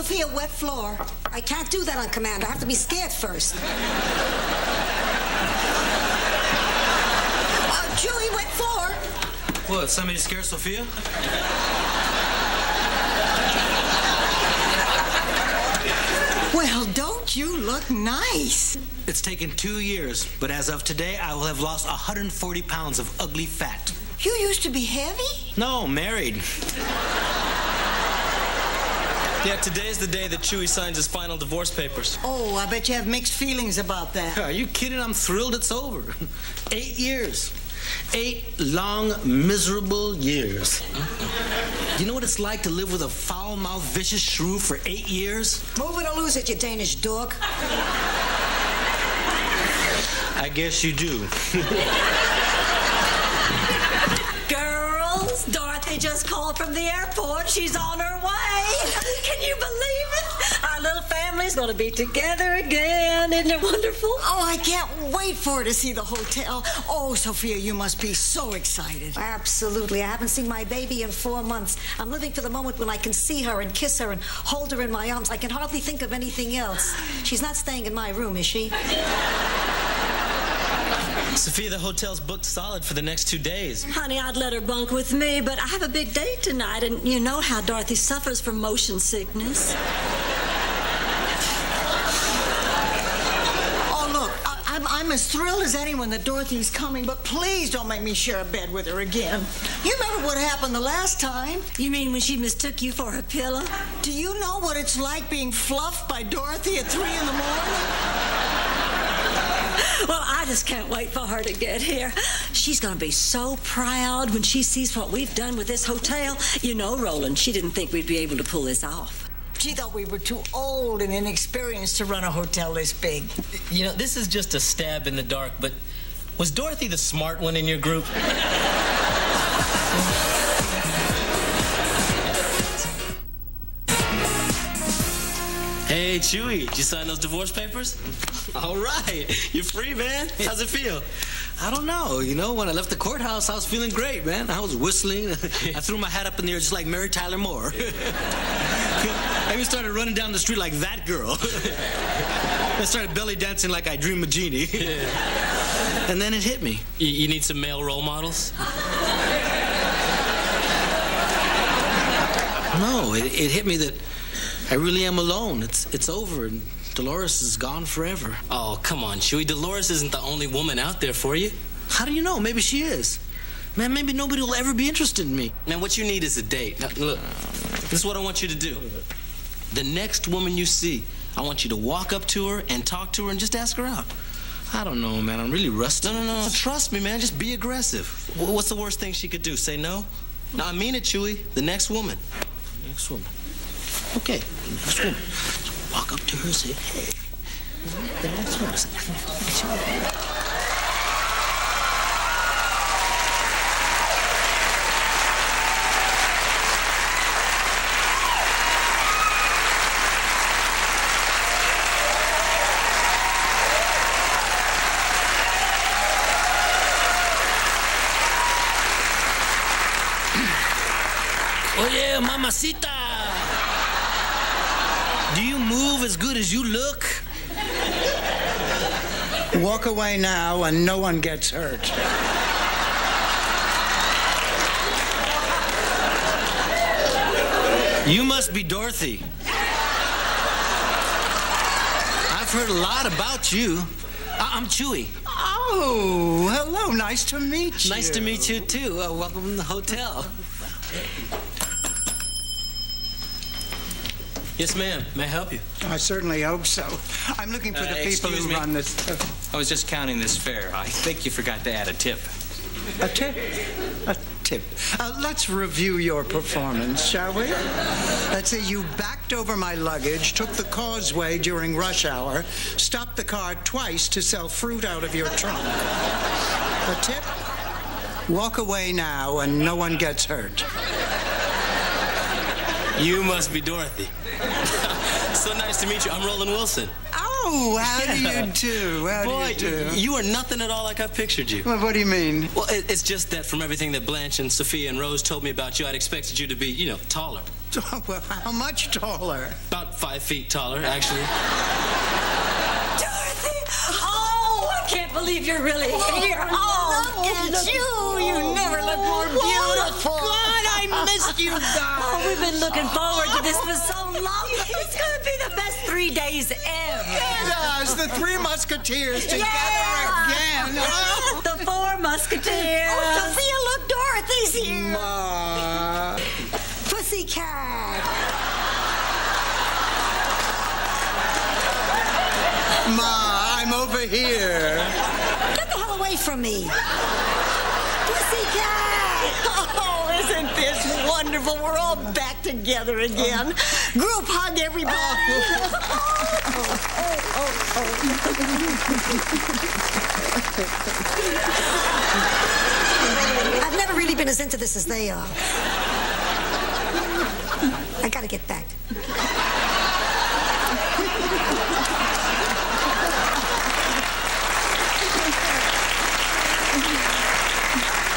Sophia, wet floor. I can't do that on command. I have to be scared first. Chewy, wet floor. What, somebody scare Sophia? Well, don't you look nice? It's taken 2 years, but as of today, I will have lost 140 pounds of ugly fat. You used to be heavy? No, married. Yeah, today's the day that Chewy signs his final divorce papers. Oh, I bet you have mixed feelings about that. Are you kidding? I'm thrilled it's over. 8 years. 8 long, miserable years. You know what it's like to live with a foul-mouthed, vicious shrew for 8 years? Move it or lose it, you Danish dog. I guess you do. Girls, Dorothy just called from the airport. She's on her way. Can you believe it? Our little family's gonna be together again. Isn't it wonderful? Oh, I can't wait for her to see the hotel. Oh, Sophia, you must be so excited. Absolutely. I haven't seen my baby in 4 months. I'm living for the moment when I can see her and kiss her and hold her in my arms. I can hardly think of anything else. She's not staying in my room, is she? Sophia, the hotel's booked solid for the next 2 days. Honey, I'd let her bunk with me, but I have a big date tonight, and you know how Dorothy suffers from motion sickness. Oh, look, I'm as thrilled as anyone that Dorothy's coming, but please don't make me share a bed with her again. You remember what happened the last time? You mean when she mistook you for her pillow? Do you know what it's like being fluffed by Dorothy at 3 in the morning? Well, I just can't wait for her to get here. She's going to be so proud when she sees what we've done with this hotel. You know, Roland, she didn't think we'd be able to pull this off. She thought we were too old and inexperienced to run a hotel this big. You know, this is just a stab in the dark, but was Dorothy the smart one in your group? Hey, Chewy, did you sign those divorce papers? All right, you're free, man. How's it feel? I don't know. You know, when I left the courthouse, I was feeling great, man. I was whistling. I threw my hat up in the air just like Mary Tyler Moore. I even started running down the street like that girl. I started belly dancing like I Dream of Jeannie. And then it hit me. You need some male role models? No, it hit me that I really am alone. It's over, and Dolores is gone forever. Oh, come on, Chewy. Dolores isn't the only woman out there for you. How do you know? Maybe she is. Man, maybe nobody will ever be interested in me. Man, what you need is a date. Now, look, this is what I want you to do. The next woman you see, I want you to walk up to her and talk to her and just ask her out. I don't know, man. I'm really rusty. No. Trust me, man. Just be aggressive. What's the worst thing she could do? Say no? No, I mean it, Chewy. The next woman. Next woman. Okay, the next woman. So walk up to her and say, hey. The next woman. Oye, mamacita. Do you move as good as you look? Walk away now and no one gets hurt. You must be Dorothy. I've heard a lot about you. I'm Chewy. Oh, hello. Nice to meet you. Nice to meet you, too. Welcome to the hotel. Yes, ma'am. May I help you? I certainly hope so. I'm looking for the people excuse who me. run this. I was just counting this fare. I think you forgot to add a tip. A tip? A tip. Let's review your performance, shall we? Let's say you backed over my luggage, took the causeway during rush hour, stopped the car twice to sell fruit out of your trunk. A tip? Walk away now and no one gets hurt. You must be Dorothy. So nice to meet you. I'm Roland Wilson. Oh, Oh, how do you do? How Boy, do you do? you are nothing at all like I've pictured you. Well, what do you mean? Well, it's just that from everything that Blanche and Sophia and Rose told me about you, I'd expected you to be, taller. Well, how much taller? About 5 feet taller, actually. Dorothy! Oh, I can't believe you're really here. Look at you. You never look more beautiful. God, I missed you guys. Oh, we've been looking forward to this for so long. It's going to be the best 3 days ever. Yes, the Three Musketeers together again. Oh. The Four Musketeers. Oh, Sophia, look, Dorothy's here. Ma. Pussycat. Ma, I'm over here. Get the hell away from me. Pussycat. Oh, isn't this wonderful? We're all back together again. Group hug, everybody. I've never really been as into this as they are. I gotta get back.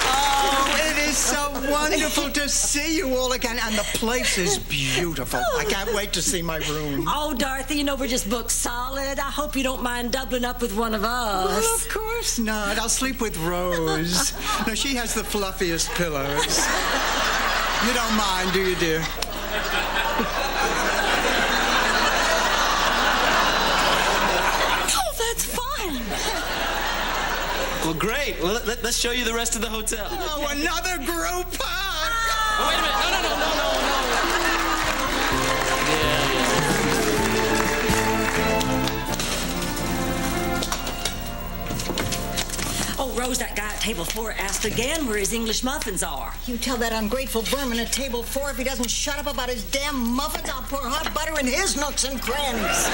Oh, it is so wonderful to see you all again, and the place is beautiful. I can't wait to see my room. Oh, Dorothy, we're just booked solid. I hope you don't mind doubling up with one of us. Well, of course not. I'll sleep with Rose. No, she has the fluffiest pillows. You don't mind, do you, dear? Oh, that's fine. Well, great. Well, let's show you the rest of the hotel. Oh, another group hug! Oh, wait a minute. Oh, Rose, that guy at table 4 asked again where his English muffins are. You tell that ungrateful vermin at table 4 if he doesn't shut up about his damn muffins, I'll pour hot butter in his nooks and crannies.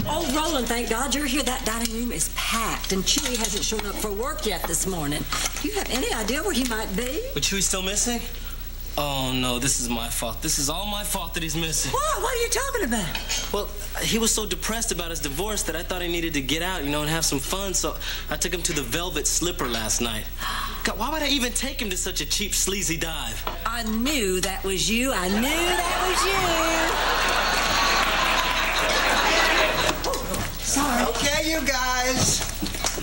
Oh, Roland, thank God you're here. That dining room is packed, and Chewy hasn't shown up for work yet this morning. Do you have any idea where he might be? But Chewy's still missing? Oh, no, this is my fault. This is all my fault that he's missing. What? What are you talking about? Well, he was so depressed about his divorce that I thought he needed to get out, and have some fun, so I took him to the Velvet Slipper last night. God, why would I even take him to such a cheap, sleazy dive? I knew that was you. I knew that was you. Sorry. Okay, you guys.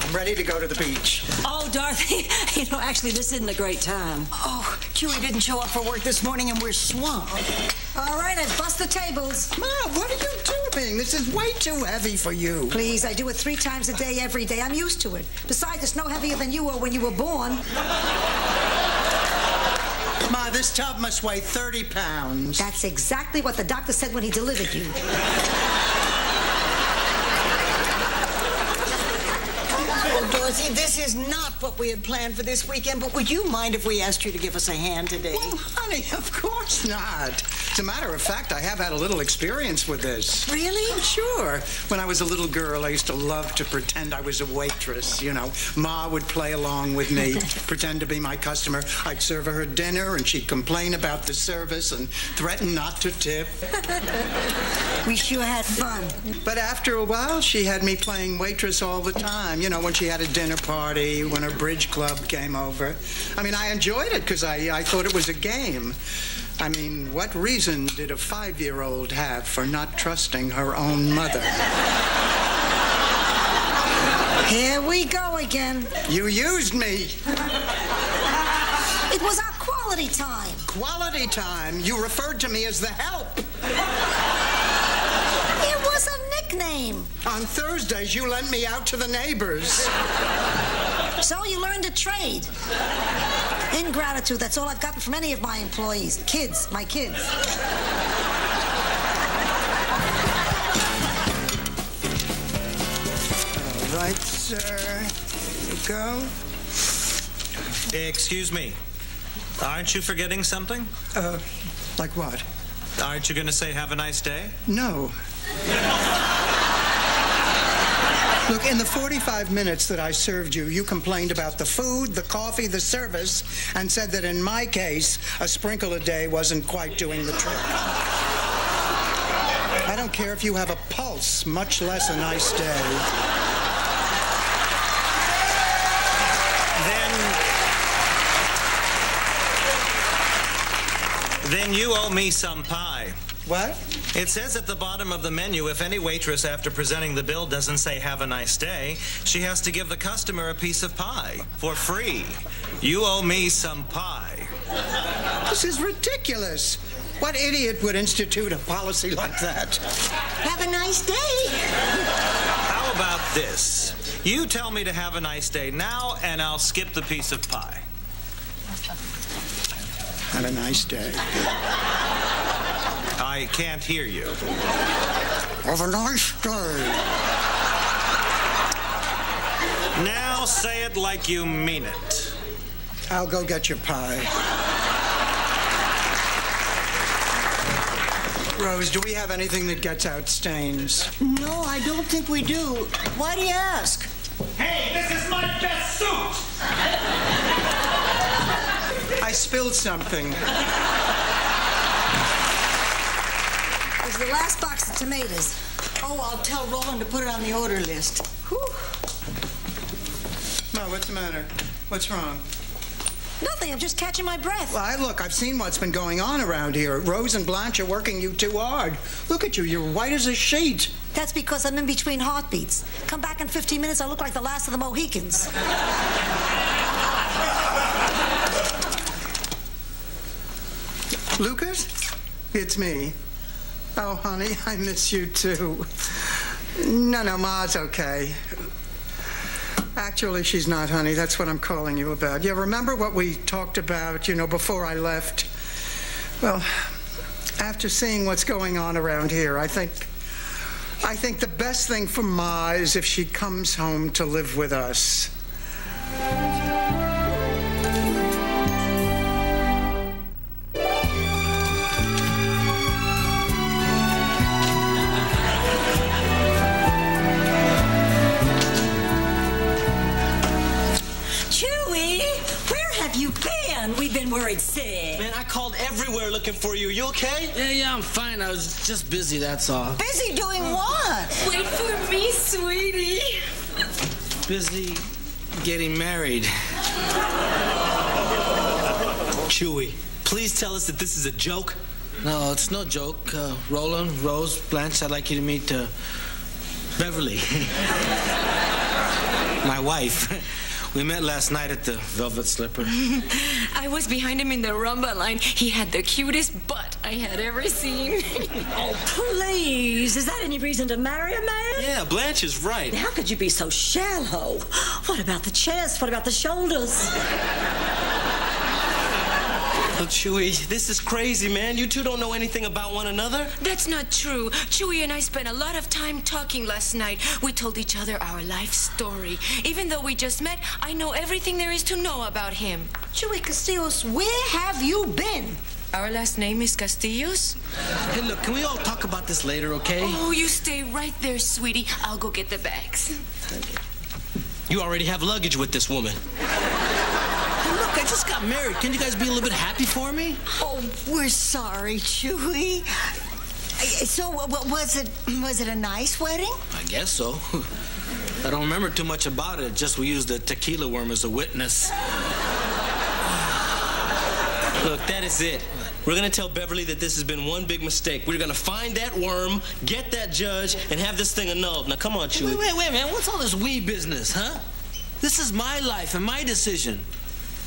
I'm ready to go to the beach. Oh, Dorothy, actually, this isn't a great time. Oh, Chewy didn't show up for work this morning and we're swamped. All right, I've bust the tables. Ma, what are you doing? This is way too heavy for you. Please, I do it 3 times a day, every day. I'm used to it. Besides, it's no heavier than you were when you were born. Ma, this tub must weigh 30 pounds. That's exactly what the doctor said when he delivered you. Well, Dorothy, this is not what we had planned for this weekend, but would you mind if we asked you to give us a hand today? Well, honey, of course not. As a matter of fact, I have had a little experience with this. Really? Sure. When I was a little girl, I used to love to pretend I was a waitress. Ma would play along with me, pretend to be my customer. I'd serve her dinner, and she'd complain about the service and threaten not to tip. We sure had fun. But after a while, she had me playing waitress all the time. When she had a dinner party, when her bridge club came over. I enjoyed it because I thought it was a game. What reason did a 5-year-old have for not trusting her own mother? Here we go again. You used me. It was our quality time. Quality time? You referred to me as the help. It was a nickname. On Thursdays, you lent me out to the neighbors. So you learned a trade. Ingratitude, that's all I've gotten from any of my employees. Kids, my kids. All right, sir. Here you go. Excuse me. Aren't you forgetting something? Like what? Aren't you going to say have a nice day? No. Look, in the 45 minutes that I served you, you complained about the food, the coffee, the service, and said that in my case, a sprinkle a day wasn't quite doing the trick. I don't care if you have a pulse, much less a nice day. Then you owe me some pie. What? It says at the bottom of the menu, if any waitress after presenting the bill doesn't say "have a nice day," she has to give the customer a piece of pie for free. You owe me some pie. This is ridiculous. What idiot would institute a policy like that? Have a nice day. How about this? You tell me to have a nice day now, and I'll skip the piece of pie. Have a nice day. I can't hear you. Have a nice day. Now say it like you mean it. I'll go get your pie. Rose, do we have anything that gets out stains? No, I don't think we do. Why do you ask? Hey, this is my best suit! I spilled something. It's the last box of tomatoes. Oh, I'll tell Roland to put it on the order list. Whew. Well, what's the matter? What's wrong? Nothing, I'm just catching my breath. Well, look, I've seen what's been going on around here. Rose and Blanche are working you too hard. Look at you, you're white as a sheet. That's because I'm in between heartbeats. Come back in 15 minutes, I look like the last of the Mohicans. Lucas? It's me. Oh, honey, I miss you too. No, Ma's okay. Actually, she's not, honey. That's what I'm calling you about. Yeah, remember what we talked about, before I left? Well, after seeing what's going on around here, I think the best thing for Ma is if she comes home to live with us. We've been worried sick. Man, I called everywhere looking for you. You okay? Yeah, I'm fine. I was just busy, that's all. Busy doing what? Wait for me, sweetie. Busy getting married. Chewy, please tell us that this is a joke. No, it's no joke. Roland, Rose, Blanche, I'd like you to meet Beverly. My wife. We met last night at the Velvet Slipper. I was behind him in the rumba line. He had the cutest butt I had ever seen. Oh, please. Is that any reason to marry a man? Yeah, Blanche is right. How could you be so shallow? What about the chest? What about the shoulders? Look, Chewy, this is crazy, man. You two don't know anything about one another. That's not true. Chewy and I spent a lot of time talking last night. We told each other our life story. Even though we just met, I know everything there is to know about him. Chewy Castillos, where have you been? Our last name is Castillos? Hey, look, can we all talk about this later, okay? Oh, you stay right there, sweetie. I'll go get the bags. You already have luggage with this woman. Look, I just got married. Can you guys be a little bit happy for me? Oh, we're sorry, Chewy. So, was it a nice wedding? I guess so. I don't remember too much about it. Just we used the tequila worm as a witness. Look, that is it. We're gonna tell Beverly that this has been one big mistake. We're gonna find that worm, get that judge, and have this thing annulled. Now, come on, Chewy. Wait, man. What's all this we business, huh? This is my life and my decision.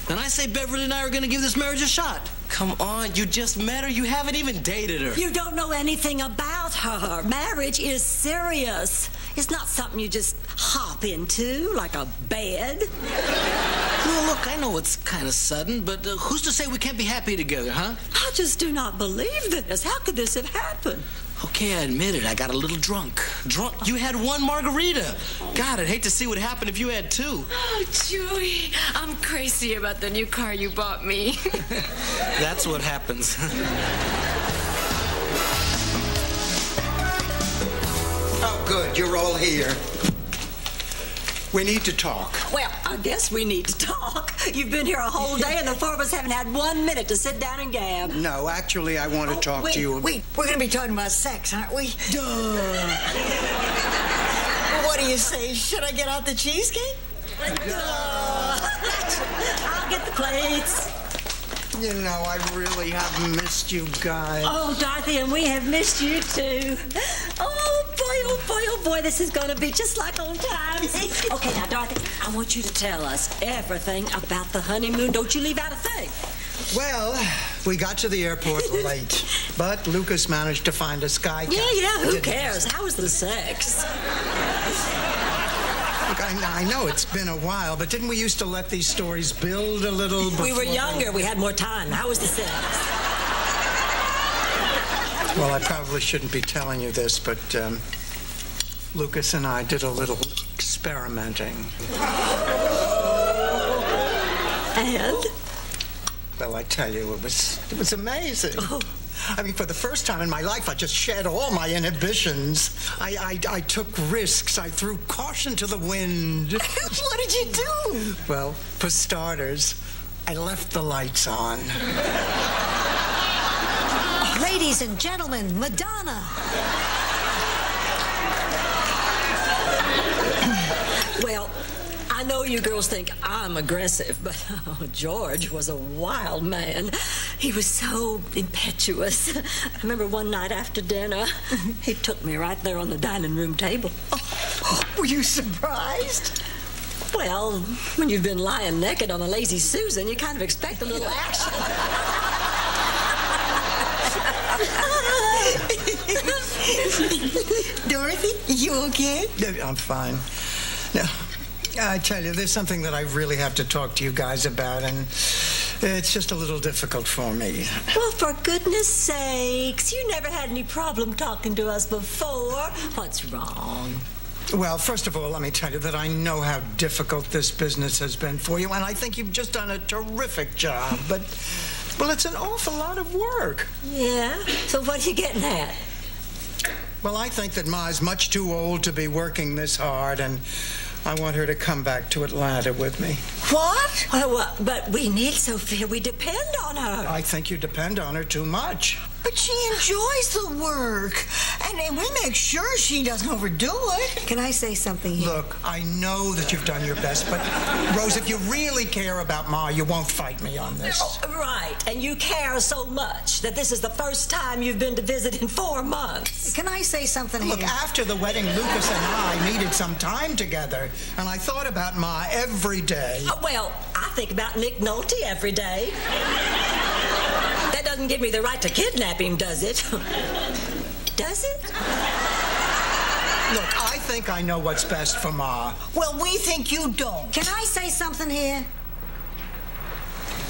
And I say Beverly and I are gonna give this marriage a shot. Come on, you just met her. You haven't even dated her. You don't know anything about her. Marriage is serious. It's not something you just hop into like a bed. Well, look, I know it's kind of sudden, but who's to say we can't be happy together, huh? I just do not believe this. How could this have happened? Okay, I admit it. I got a little drunk. Drunk? You had one margarita. God, I'd hate to see what happened if you had two. Oh, Chewy, I'm crazy about the new car you bought me. That's what happens. Oh, good. You're all here. We need to talk. Well, I guess we need to talk. You've been here a whole day, and the four of us haven't had 1 minute to sit down and gab. No, actually, I want to talk to you. Wait, we're going to be talking about sex, aren't we? Duh. What do you say? Should I get out the cheesecake? Duh. I'll get the plates. You know, I really have missed you guys. Oh, Dorothy, and we have missed you, too. Oh, boy, this is going to be just like old times. Okay, now, Dorothy, I want you to tell us everything about the honeymoon. Don't you leave out a thing. Well, we got to the airport late, but Lucas managed to find a sky capsule. Yeah, who cares? How was the sex? Look, I know it's been a while, but didn't we used to let these stories build a little before? We were younger. We had more time. How was the sex? Well, I probably shouldn't be telling you this, but Lucas and I did a little experimenting. And? Well, I tell you, it was amazing. Oh. I mean, for the first time in my life, I just shed all my inhibitions. I took risks. I threw caution to the wind. What did you do? Well, for starters, I left the lights on. Ladies and gentlemen, Madonna. Well, I know you girls think I'm aggressive, but George was a wild man. He was so impetuous. I remember one night after dinner, he took me right there on the dining room table. Oh, were you surprised? Well, when you've been lying naked on a Lazy Susan, you kind of expect a little action. Dorothy, you okay? I'm fine. Now, I tell you, there's something that I really have to talk to you guys about, and it's just a little difficult for me. Well, for goodness sakes, you never had any problem talking to us before. What's wrong? Well, first of all, let me tell you that I know how difficult this business has been for you, and I think you've just done a terrific job, but, well, it's an awful lot of work. Yeah? So what are you getting at? Well, I think that Ma's much too old to be working this hard, and I want her to come back to Atlanta with me. What? Well, but we need Sophia. We depend on her. I think you depend on her too much. But she enjoys the work. And we make sure she doesn't overdo it. Can I say something here? Look, I know that you've done your best, but, Rose, if you really care about Ma, you won't fight me on this. Oh, right. And you care so much that this is the first time you've been to visit in 4 months. Can I say something Look, here? after the wedding, Lucas and I needed some time together, and I thought about Ma every day. Oh, well, I think about Nick Nolte every day. That doesn't give me the right to kidnap him, does it? Does it? Look, I think I know what's best for Ma. Well, we think you don't. Can I say something here?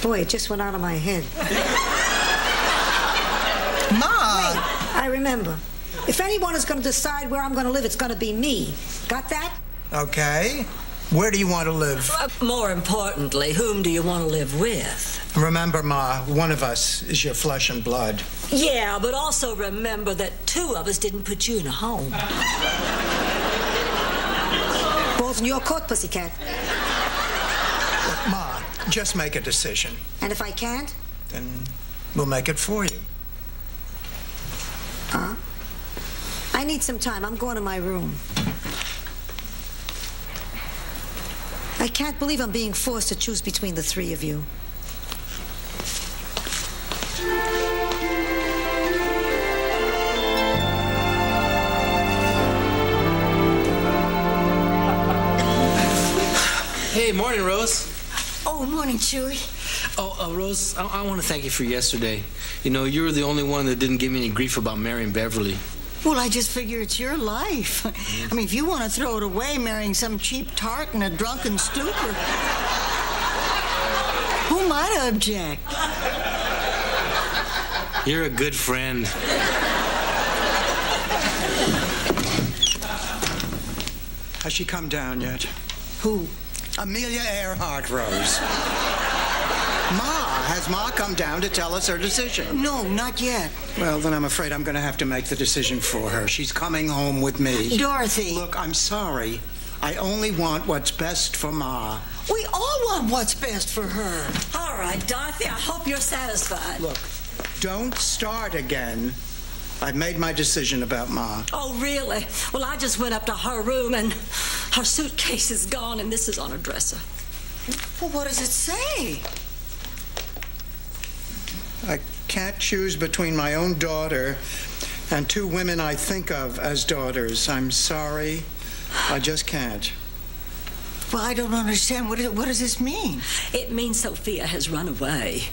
Boy, it just went out of my head. Ma! Wait, I remember. If anyone is going to decide where I'm going to live, it's going to be me. Got that? Okay. Where do you want to live? More importantly, whom do you want to live with? Remember, Ma, one of us is your flesh and blood. Yeah, but also remember that 2 of us didn't put you in a home. Balls in your court, pussycat. Look, Ma, just make a decision. And if I can't? Then we'll make it for you. I need some time. I'm going to my room. I can't believe I'm being forced to choose between the 3 of you. Hey, morning, Rose. Oh, morning, Chewy. Oh, Rose, I want to thank you for yesterday. You know, you were the only one that didn't give me any grief about marrying Beverly. Well, I just figure it's your life. I mean, if you want to throw it away marrying some cheap tart in a drunken stupor, who might object? You're a good friend. Has she come down yet? Who? Amelia Earhart, Rose. Has Ma come down to tell us her decision? No, not yet. Well, then I'm afraid I'm going to have to make the decision for her. She's coming home with me. Dorothy. Look, I'm sorry. I only want what's best for Ma. We all want what's best for her. All right, Dorothy, I hope you're satisfied. Look, don't start again. I've made my decision about Ma. Oh, really? Well, I just went up to her room, and her suitcase is gone, and this is on her dresser. Well, what does it say? I can't choose between my own daughter and two women I think of as daughters. I'm sorry. I just can't. Well, I don't understand. What does this mean? It means Sophia has run away.